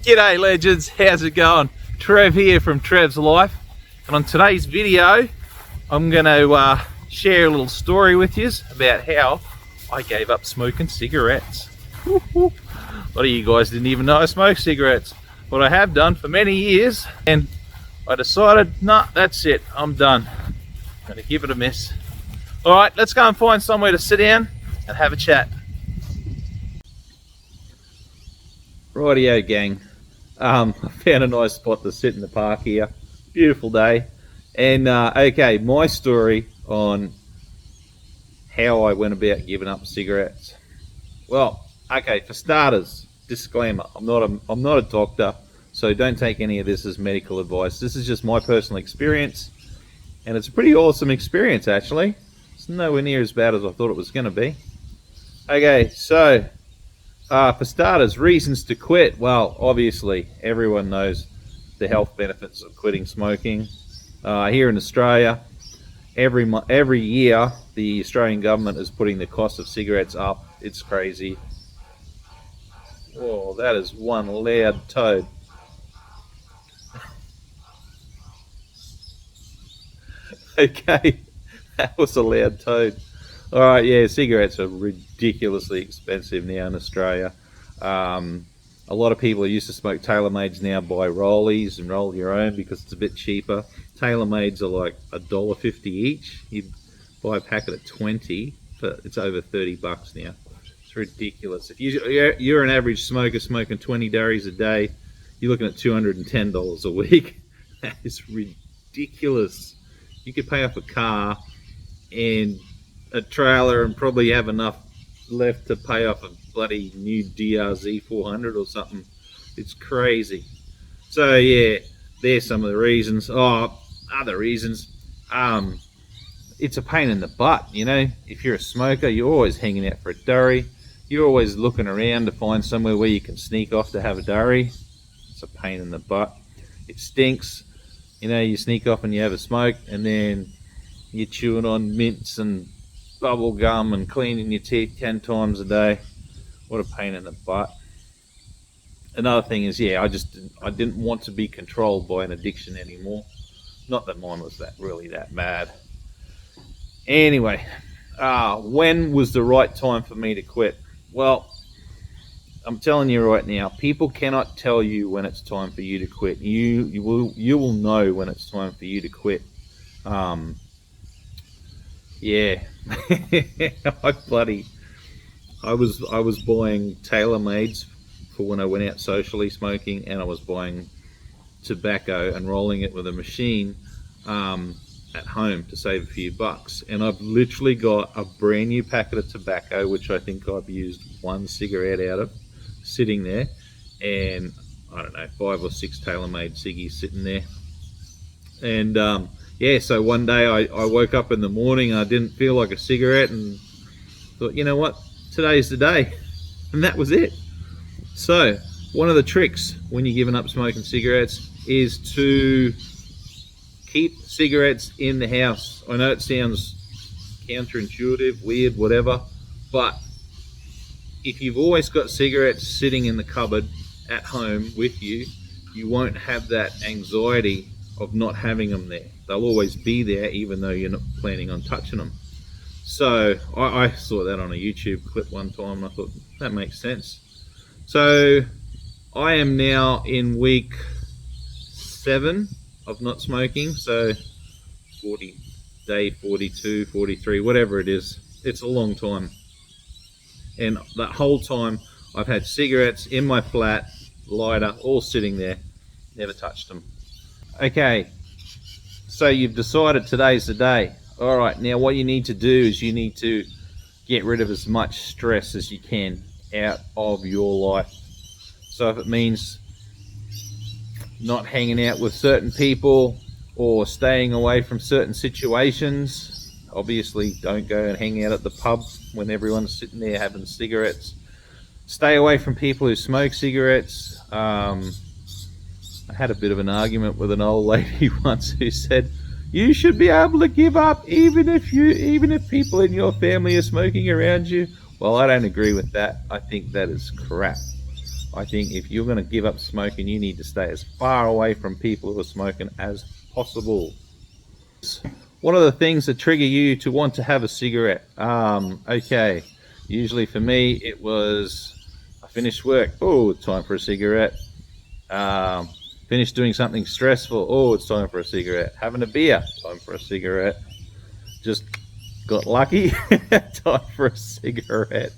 G'day legends, how's it going? Trev here from Trev's Life, and on today's video I'm going to share a little story with you about how I gave up smoking cigarettes. A lot of you guys didn't even know I smoked cigarettes, but I have done for many years, and I decided, nah, that's it, I'm done. I'm going to give it a miss. Alright, let's go and find somewhere to sit down and have a chat. Rightio gang, I found a nice spot to sit in the park here. Beautiful day. And okay, my story on how I went about giving up cigarettes. Well, okay, for starters, disclaimer, I'm not a doctor, so don't take any of this as medical advice. This is just my personal experience, and it's a pretty awesome experience actually. It's nowhere near as bad as I thought it was going to be. Okay, so for starters, reasons to quit. Well, obviously, everyone knows the health benefits of quitting smoking. Here in Australia, every year, the Australian government is putting the cost of cigarettes up. It's crazy. Oh, that is one loud toad. Okay, that was a loud toad. Alright, yeah, cigarettes are ridiculously expensive now in Australia. A lot of people used to smoke Tailor-Mades now buy rollies and roll your own because it's a bit cheaper. Tailor-Mades are like $1.50 each. You buy a packet of 20, but it's over 30 bucks now. It's ridiculous. If you're an average smoker smoking 20 durries a day, you're looking at $210 a week. That is ridiculous. You could pay off a car and a trailer and probably have enough left to pay off a bloody new DRZ 400 or something. It's crazy. So yeah, there's some of the reasons. Oh, other reasons. It's a pain in the butt, you know. If you're a smoker, you're always hanging out for a durry. You're always looking around to find somewhere where you can sneak off to have a durry. It's a pain in the butt. It stinks. You know, you sneak off and you have a smoke, and then you're chewing on mints and bubble gum and cleaning your teeth 10 times a day. What a pain in the butt. Another thing is, yeah, I didn't want to be controlled by an addiction anymore. Not that mine was really that bad. Anyway, when was the right time for me to quit? Well, I'm telling you right now, people cannot tell you when it's time for you to quit. You will know when it's time for you to quit. Yeah, I was buying Tailor-Mades for when I went out socially smoking, and I was buying tobacco and rolling it with a machine at home to save a few bucks. And I've literally got a brand new packet of tobacco, which I think I've used one cigarette out of, sitting there, and I don't know, 5 or 6 Tailor-Made ciggies sitting there. And yeah, so one day I woke up in the morning and I didn't feel like a cigarette, and thought, you know what, today's the day. And that was it. So one of the tricks when you're giving up smoking cigarettes is to keep cigarettes in the house. I know it sounds counterintuitive, weird, whatever, but if you've always got cigarettes sitting in the cupboard at home with you, you won't have that anxiety of not having them there. They'll always be there even though you're not planning on touching them. So I saw that on a YouTube clip one time and I thought, that makes sense. So I am now in week 7 of not smoking, so day 42, 43, whatever it is. It's a long time. And that whole time I've had cigarettes in my flat, lighter, all sitting there, never touched them. Okay, so you've decided today's the day. All right, now what you need to do is you need to get rid of as much stress as you can out of your life. So if it means not hanging out with certain people or staying away from certain situations, obviously don't go and hang out at the pub when everyone's sitting there having cigarettes. Stay away from people who smoke cigarettes. I had a bit of an argument with an old lady once who said, you should be able to give up even if people in your family are smoking around you. Well, I don't agree with that. I think that is crap. I think if you're going to give up smoking, you need to stay as far away from people who are smoking as possible. What are the things that trigger you to want to have a cigarette? Okay, usually for me it was I finished work, oh, it's time for a cigarette. Finished doing something stressful, oh, it's time for a cigarette. Having a beer, time for a cigarette. Just got lucky, time for a cigarette.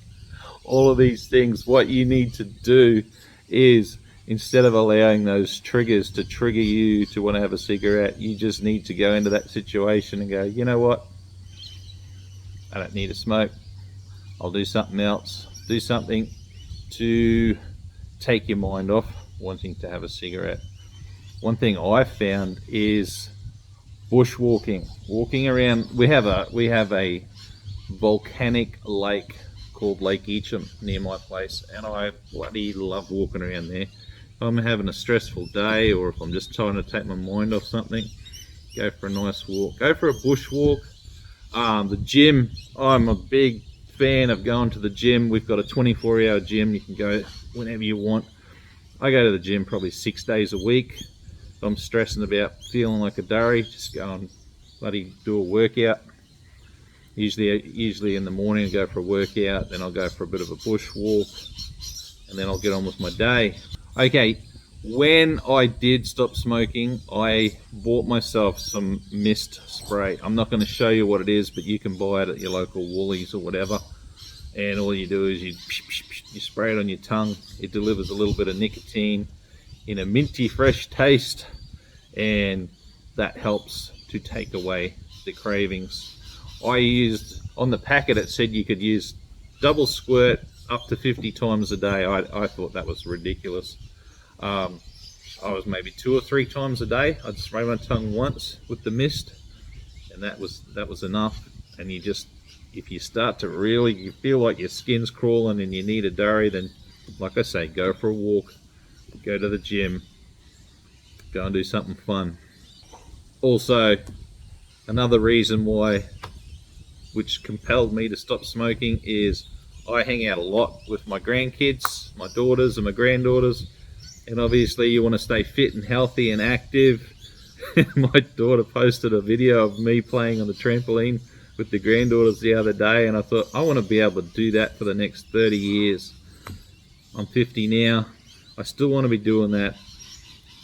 All of these things, what you need to do is, instead of allowing those triggers to trigger you to want to have a cigarette, you just need to go into that situation and go, you know what, I don't need to smoke, I'll do something else. Do something to take your mind off wanting to have a cigarette. One thing I've found is bushwalking, walking around. We have a volcanic lake called Lake Eacham near my place, and I bloody love walking around there. If I'm having a stressful day, or if I'm just trying to take my mind off something, go for a nice walk, go for a bush walk. The gym, I'm a big fan of going to the gym. We've got a 24-hour gym, you can go whenever you want. I go to the gym probably 6 days a week. If I'm stressing about feeling like a durry, just go and bloody do a workout. Usually in the morning I go for a workout, then I'll go for a bit of a bush walk, and then I'll get on with my day. Okay, when I did stop smoking, I bought myself some mist spray. I'm not going to show you what it is, but you can buy it at your local Woolies or whatever. And all you do is you spray it on your tongue. It delivers a little bit of nicotine in a minty fresh taste, and that helps to take away the cravings. I used, on the packet it said you could use double squirt up to 50 times a day. I thought that was ridiculous. I was maybe 2 or 3 times a day. I'd spray my tongue once with the mist, and that was enough. And you just, if you start to really, you feel like your skin's crawling and you need a durry, then like I say, go for a walk, go to the gym, go and do something fun. Also, another reason why, which compelled me to stop smoking, is I hang out a lot with my grandkids, my daughters and my granddaughters, and obviously you want to stay fit and healthy and active. My daughter posted a video of me playing on the trampoline with the granddaughters the other day, and I thought, I want to be able to do that for the next 30 years. I'm 50 now, I still want to be doing that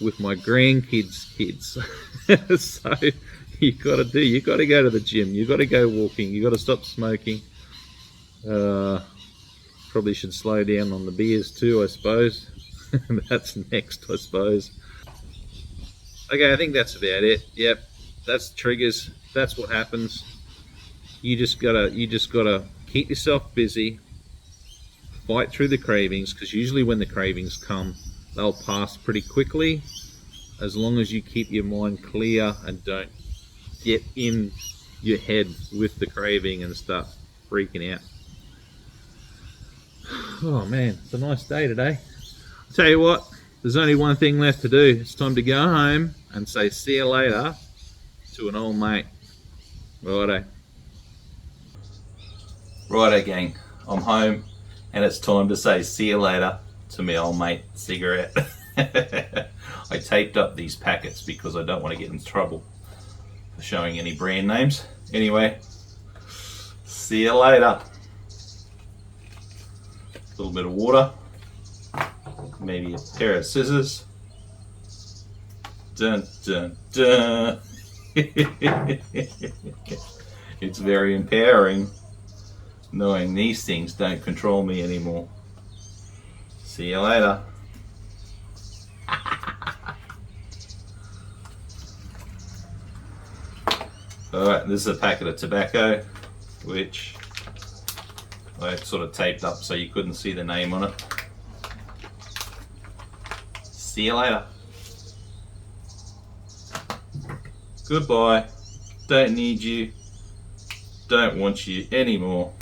with my grandkids' kids. So you got to go to the gym, you got to go walking, you got to stop smoking. Probably should slow down on the beers too, I suppose. That's next, I suppose. Okay, I think that's about it. Yep, that's the triggers. That's what happens. You just gotta keep yourself busy, fight through the cravings, because usually when the cravings come, they'll pass pretty quickly, as long as you keep your mind clear and don't get in your head with the craving and start freaking out. Oh man, it's a nice day today. I'll tell you what, there's only one thing left to do. It's time to go home and say see you later to an old mate. Righto gang, I'm home and it's time to say see you later to my old mate cigarette. I taped up these packets because I don't want to get in trouble for showing any brand names. Anyway, see you later. A little bit of water, maybe a pair of scissors. Dun dun dun. It's very empowering knowing these things don't control me anymore. See you later. Alright, this is a packet of tobacco, which I sort of taped up so you couldn't see the name on it. See you later. Goodbye. Don't need you. Don't want you anymore.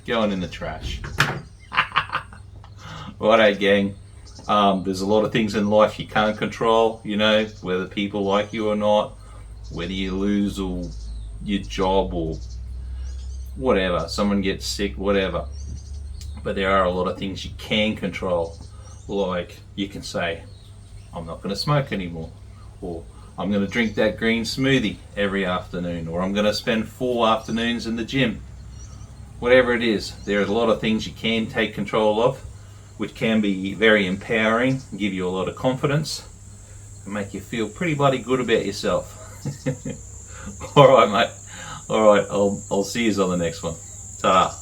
Going in the trash. Righto gang. There's a lot of things in life you can't control, you know, whether people like you or not, whether you lose or your job or whatever, someone gets sick, whatever. But there are a lot of things you can control, Like you can say, I'm not going to smoke anymore, or I'm going to drink that green smoothie every afternoon, or I'm going to spend 4 afternoons in the gym. Whatever it is, there are a lot of things you can take control of, which can be very empowering, give you a lot of confidence, and make you feel pretty bloody good about yourself. All right, mate. All right, I'll see you on the next one. Ta-da.